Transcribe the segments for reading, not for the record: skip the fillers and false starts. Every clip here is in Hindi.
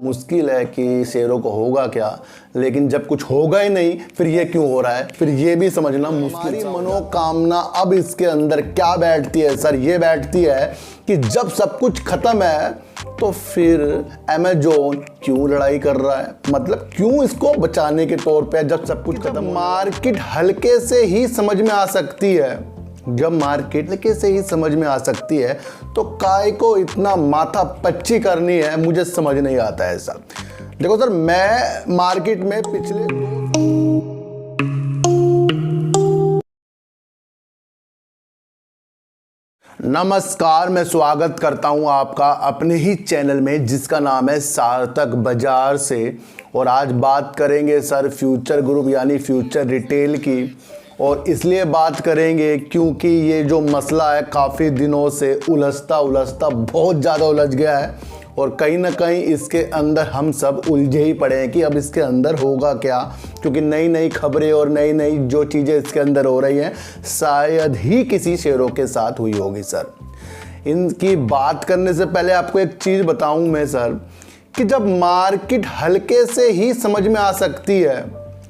मुश्किल है कि शेयरों को होगा क्या, लेकिन जब कुछ होगा ही नहीं फिर ये क्यों हो रहा है, फिर ये भी समझना मुश्किल। हमारी मनोकामना अब इसके अंदर क्या बैठती है सर, ये बैठती है कि जब सब कुछ खत्म है तो फिर अमेजोन क्यों लड़ाई कर रहा है, मतलब क्यों इसको बचाने के तौर पे जब सब कुछ खत्म। मार्केट हल्के से ही समझ में आ सकती है, जब मार्केट हल्के से ही समझ में आ सकती है तो काय को इतना माथा पच्ची करनी है, मुझे समझ नहीं आता है ऐसा। देखो सर, मैं मार्केट में नमस्कार, मैं स्वागत करता हूं आपका अपने ही चैनल में जिसका नाम है सार्थक बाजार से। और आज बात करेंगे सर फ्यूचर ग्रुप यानी फ्यूचर रिटेल की। और इसलिए बात करेंगे क्योंकि ये जो मसला है काफ़ी दिनों से उलझता बहुत ज़्यादा उलझ गया है और कहीं ना कहीं इसके अंदर हम सब उलझे ही पड़े हैं कि अब इसके अंदर होगा क्या, क्योंकि नई नई खबरें और नई नई जो चीज़ें इसके अंदर हो रही हैं शायद ही किसी शेयरों के साथ हुई होगी सर। इनकी बात करने से पहले आपको एक चीज़ बताऊं मैं सर कि जब मार्केट हल्के से ही समझ में आ सकती है,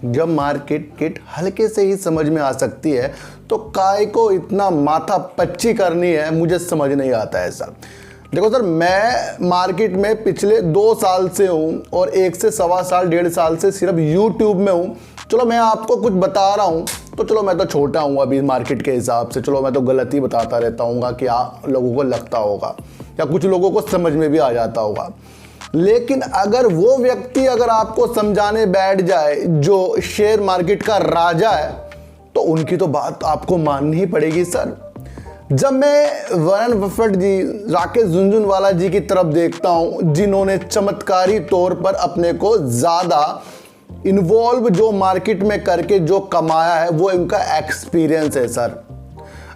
जब मार्केट हल्के से ही समझ में आ सकती है तो काय को इतना माथा पच्ची करनी है, मुझे समझ नहीं आता है सर। देखो सर, मैं मार्केट में पिछले 2 साल से हूँ और 1 से सवा साल 1.5 साल से सिर्फ यूट्यूब में हूँ। चलो मैं आपको कुछ बता रहा हूँ तो चलो मैं तो छोटा हूँ अभी मार्केट के हिसाब से, चलो मैं तो गलत ही बताता रहता हूँ कि आप लोगों को लगता होगा या कुछ लोगों को समझ में भी आ जाता होगा। लेकिन अगर वो व्यक्ति अगर आपको समझाने बैठ जाए जो शेयर मार्केट का राजा है तो उनकी तो बात आपको माननी ही पड़ेगी सर। जब मैं वॉरेन बफेट जी, राकेश झुनझुनवाला जी की तरफ देखता हूं जिन्होंने चमत्कारी तौर पर अपने को ज़्यादा इन्वॉल्व जो मार्केट में करके जो कमाया है वो इनका एक्सपीरियंस है सर।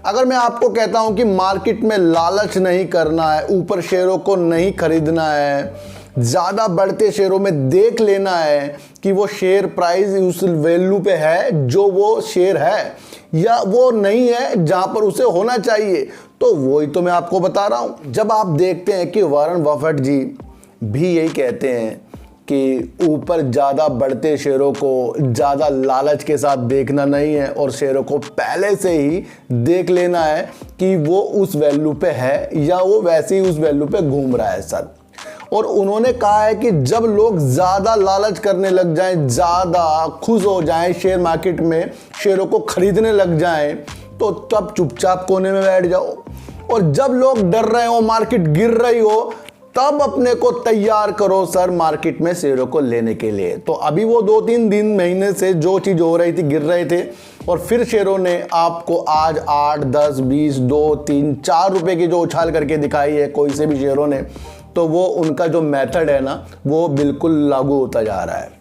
अगर मैं आपको कहता हूं कि मार्केट में लालच नहीं करना है, ऊपर शेयरों को नहीं खरीदना है, ज़्यादा बढ़ते शेयरों में देख लेना है कि वो शेयर प्राइस उस वैल्यू पे है जो वो शेयर है या वो नहीं है जहां पर उसे होना चाहिए, तो वही तो मैं आपको बता रहा हूं। जब आप देखते हैं कि वॉरेन बफेट जी भी यही कहते हैं कि ऊपर ज़्यादा बढ़ते शेयरों को ज़्यादा लालच के साथ देखना नहीं है और शेयरों को पहले से ही देख लेना है कि वो उस वैल्यू पे है या वो वैसे ही उस वैल्यू पे घूम रहा है सर। और उन्होंने कहा है कि जब लोग ज़्यादा लालच करने लग जाएं, ज़्यादा खुश हो जाएं, शेयर मार्केट में शेयरों को खरीदने लग जाएं तो तब चुपचाप कोने में बैठ जाओ। और जब लोग डर रहे हो, मार्केट गिर रही हो, तब अपने को तैयार करो सर मार्केट में शेयरों को लेने के लिए। तो अभी वो 2-3 दिन महीने से जो चीज़ हो रही थी, गिर रहे थे और फिर शेयरों ने आपको आज 8, 10, 20, 2, 3, 4 रुपए की जो उछाल करके दिखाई है कोई से भी शेयरों ने, तो वो उनका जो मेथड है ना वो बिल्कुल लागू होता जा रहा है।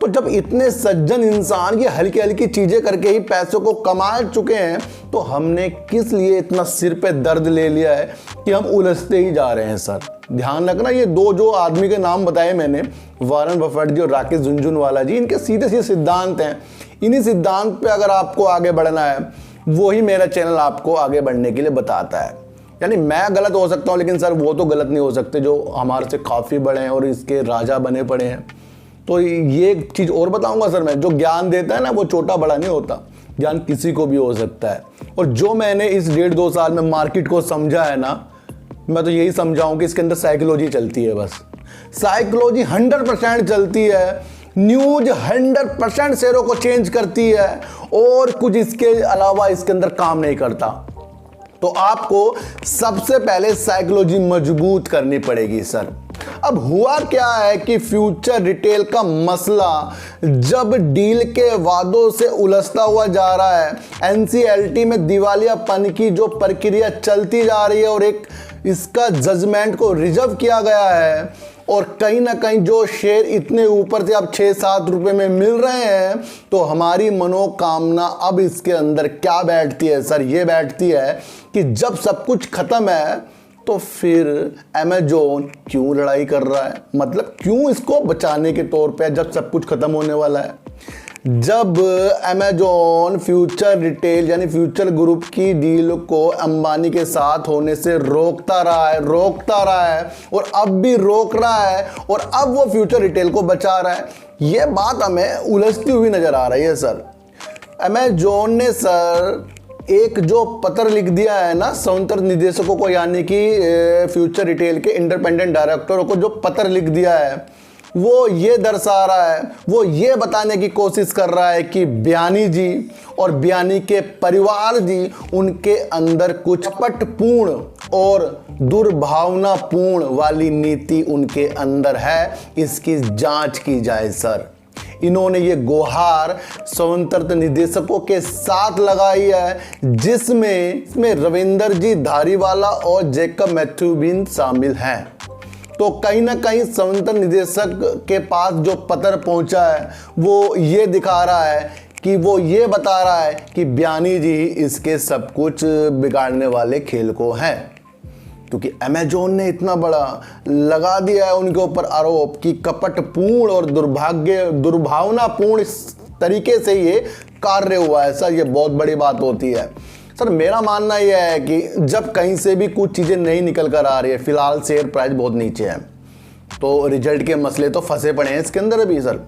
तो जब इतने सज्जन इंसान ये हल्की हल्की चीज़ें करके ही पैसों को कमा चुके हैं तो हमने किस लिए इतना सिर पे दर्द ले लिया है कि हम उलझते ही जा रहे हैं सर। ध्यान रखना, ये 2 जो आदमी के नाम बताए मैंने, वॉरेन बफेट जी और राकेश झुनझुनवाला जी, इनके सीधे सीधे सिद्धांत हैं। इन्हीं सिद्धांत पे अगर आपको आगे बढ़ना है वही मेरा चैनल आपको आगे बढ़ने के लिए बताता है। यानी मैं गलत हो सकता हूँ लेकिन सर वो तो गलत नहीं हो सकते जो हमारे से काफ़ी बड़े हैं और इसके राजा बने पड़े हैं। तो ये एक चीज़ और बताऊंगा सर, मैं जो ज्ञान देता है ना वो छोटा बड़ा नहीं होता, ज्ञान किसी को भी हो सकता है। और जो मैंने इस 1.5-2 साल में मार्केट को समझा है ना, मैं तो यही समझाऊँ कि इसके अंदर साइकोलॉजी चलती है, बस साइकोलॉजी 100% चलती है। न्यूज 100% शेयरों को चेंज करती है और कुछ इसके अलावा इसके अंदर काम नहीं करता। तो आपको सबसे पहले साइकोलॉजी मजबूत करनी पड़ेगी सर। अब हुआ क्या है कि फ्यूचर रिटेल का मसला जब डील के वादों से उलझता हुआ जा रहा है, एनसीएलटी में दिवालियापन की जो प्रक्रिया चलती जा रही है और एक इसका जजमेंट को रिजर्व किया गया है और कहीं ना कहीं जो शेयर इतने ऊपर से अब 6-7 रुपए में मिल रहे हैं, तो हमारी मनोकामना अब इसके अंदर क्या बैठती है सर, ये बैठती है कि जब सब कुछ खत्म है तो फिर अमेजोन क्यों लड़ाई कर रहा है, मतलब क्यों इसको बचाने के तौर पे जब सब कुछ खत्म होने वाला है। जब अमेजॉन फ्यूचर रिटेल यानी फ्यूचर ग्रुप की डील को अंबानी के साथ होने से रोकता रहा है और अब भी रोक रहा है और अब वो फ्यूचर रिटेल को बचा रहा है, ये बात हमें उलझती हुई नजर आ रही है सर। अमेजॉन ने सर एक जो पत्र लिख दिया है ना स्वतंत्र निदेशकों को, यानी कि फ्यूचर रिटेल के इंडिपेंडेंट डायरेक्टरों को जो पत्र लिख दिया है, वो ये दर्शा रहा है, वो ये बताने की कोशिश कर रहा है कि बयानी जी और बयानी के परिवार जी, उनके अंदर कुछ कपटपूर्ण और दुर्भावनापूर्ण वाली नीति उनके अंदर है, इसकी जांच की जाए सर। इन्होंने ये गुहार स्वतंत्र निदेशकों के साथ लगाई है, जिसमें रविंदर जी धारीवाला और जेकब मैथ्यूबिन शामिल हैं। तो कहीं ना कहीं स्वतंत्र निदेशक के पास जो पत्र पहुंचा है वो ये दिखा रहा है कि वो ये बता रहा है कि बयानी जी इसके सब कुछ बिगाड़ने वाले खेल को हैं, क्योंकि अमेजॉन ने इतना बड़ा लगा दिया है उनके ऊपर आरोप कि कपटपूर्ण और दुर्भावनापूर्ण तरीके से ये कार्य हुआ है सर। ये बहुत बड़ी बात होती है सर। मेरा मानना यह है कि जब कहीं से भी कुछ चीज़ें नहीं निकल कर आ रही है, फिलहाल शेयर प्राइस बहुत नीचे है, तो रिजल्ट के मसले तो फंसे पड़े हैं इसके अंदर अभी सर।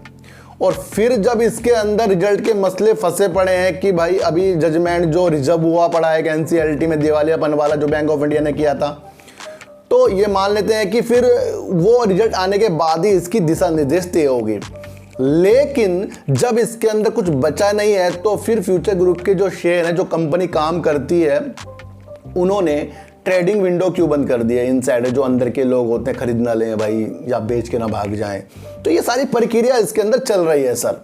और फिर जब इसके अंदर रिजल्ट के मसले फंसे पड़े हैं कि भाई अभी जजमेंट जो रिजर्व हुआ पड़ा है एनसीएलटी में दिवालियापन वाला जो बैंक ऑफ इंडिया ने किया था, तो ये मान लेते हैं कि फिर वो रिजल्ट आने के बाद ही इसकी दिशा निर्देश तय होगी। लेकिन जब इसके अंदर कुछ बचा नहीं है तो फिर फ्यूचर ग्रुप के जो शेयर हैं, जो कंपनी काम करती है, उन्होंने ट्रेडिंग विंडो क्यों बंद कर दिया। इनसाइडर जो अंदर के लोग होते हैं खरीद ना लें भाई, या बेच के ना भाग जाएं। तो ये सारी प्रक्रिया इसके अंदर चल रही है सर।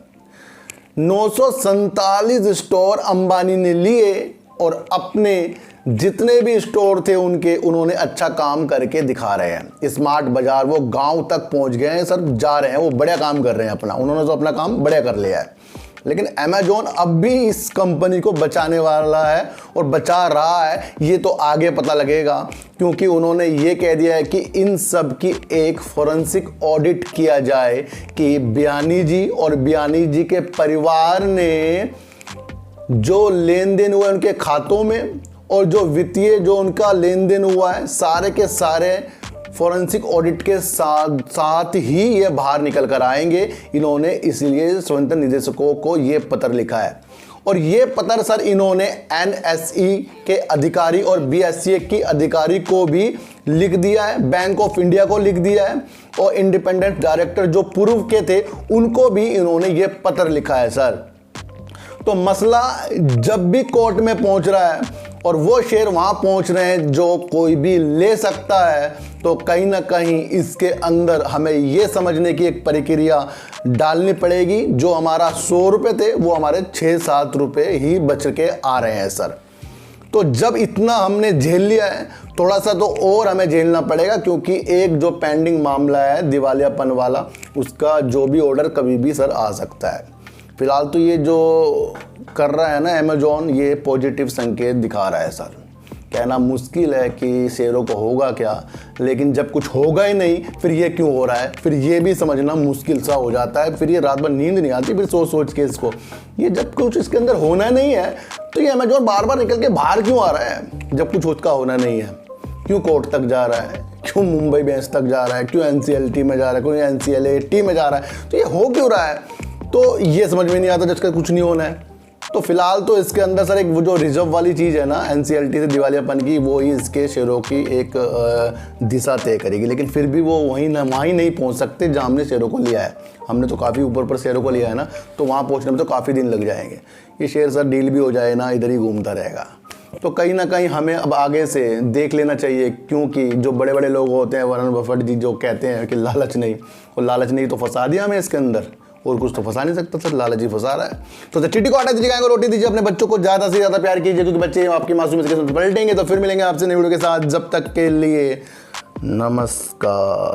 947 स्टोर अंबानी ने लिए और अपने जितने भी स्टोर थे उन्होंने अच्छा काम करके दिखा रहे हैं। स्मार्ट बाजार वो गांव तक पहुंच गए हैं सर, जा रहे हैं, वो बढ़िया काम कर रहे हैं अपना, उन्होंने तो अपना काम बढ़िया कर लिया है। लेकिन अमेजॉन अब भी इस कंपनी को बचाने वाला है और बचा रहा है, ये तो आगे पता लगेगा, क्योंकि उन्होंने ये कह दिया है कि इन सब की एक फोरेंसिक ऑडिट किया जाए कि बयानी जी और बयानी जी के परिवार ने जो लेन देन हुआ उनके खातों में और जो वित्तीय जो उनका लेन देन हुआ है, सारे के सारे फोरेंसिक ऑडिट के साथ ही ये बाहर निकल कर आएंगे। इन्होंने इसलिए स्वतंत्र निदेशकों को ये पत्र लिखा है और ये पत्र सर इन्होंने एनएसई के अधिकारी और बीएसई की अधिकारी को भी लिख दिया है, बैंक ऑफ इंडिया को लिख दिया है और इंडिपेंडेंट डायरेक्टर जो पूर्व के थे उनको भी इन्होंने ये पत्र लिखा है सर। तो मसला जब भी कोर्ट में पहुंच रहा है और वो शेयर वहां पहुंच रहे हैं जो कोई भी ले सकता है, तो कहीं ना कहीं इसके अंदर हमें ये समझने की एक प्रक्रिया डालनी पड़ेगी, जो हमारा 100 रुपये थे वो हमारे 6-7 रुपये ही बच के आ रहे हैं सर। तो जब इतना हमने झेल लिया है, थोड़ा सा तो और हमें झेलना पड़ेगा, क्योंकि एक जो पेंडिंग मामला है दिवालियापन वाला, उसका जो भी ऑर्डर कभी भी सर आ सकता है। फिलहाल तो ये जो कर रहा है ना अमेजॉन, ये पॉजिटिव संकेत दिखा रहा है सर। कहना मुश्किल है कि शेयरों को होगा क्या, लेकिन जब कुछ होगा ही नहीं फिर ये क्यों हो रहा है, फिर ये भी समझना मुश्किल सा हो जाता है। फिर ये रात भर नींद नहीं आती फिर सोच सोच के इसको, ये जब कुछ इसके अंदर होना नहीं है तो ये अमेजॉन बार बार निकल के बाहर क्यों आ रहा है। जब कुछ उसका होना नहीं है, क्यों कोर्ट तक जा रहा है, क्यों मुंबई बेंच तक जा रहा है, क्यों एनसीएलटी में जा रहा है, क्यों एनसीएलटी में जा रहा है, तो ये हो क्यों रहा है, तो ये समझ में नहीं आता जिसका कुछ नहीं होना है। तो फिलहाल तो इसके अंदर सर एक वो जो रिजर्व वाली चीज़ है ना एनसीएलटी से दिवालियापन की, वो ही इसके शेयरों की एक दिशा तय करेगी। लेकिन फिर भी वो वहीं नहीं पहुंच सकते जहां हमने शेयरों को लिया है। हमने तो काफ़ी ऊपर शेयरों को लिया है ना, तो वहां पहुंचने में तो काफ़ी दिन लग जाएंगे। ये शेयर सर डील भी हो जाए ना, इधर ही घूमता रहेगा। तो कहीं ना कहीं हमें अब आगे से देख लेना चाहिए, क्योंकि जो बड़े बड़े लोग होते हैं, वॉरेन बफेट जी जो कहते हैं कि लालच नहीं, और लालच नहीं तो फंसा दिया हमें इसके अंदर, और कुछ तो फंसा नहीं सकता सर, लालच ही फंसा रहा है। तो चीटी को आटा दीजिए, गाय को रोटी दीजिए, अपने बच्चों को ज़्यादा से ज़्यादा प्यार कीजिए, क्योंकि बच्चे आपकी मासूमियत के साथ पलटेंगे। तो फिर मिलेंगे आपसे नई वीडियो के साथ, जब तक के लिए नमस्कार।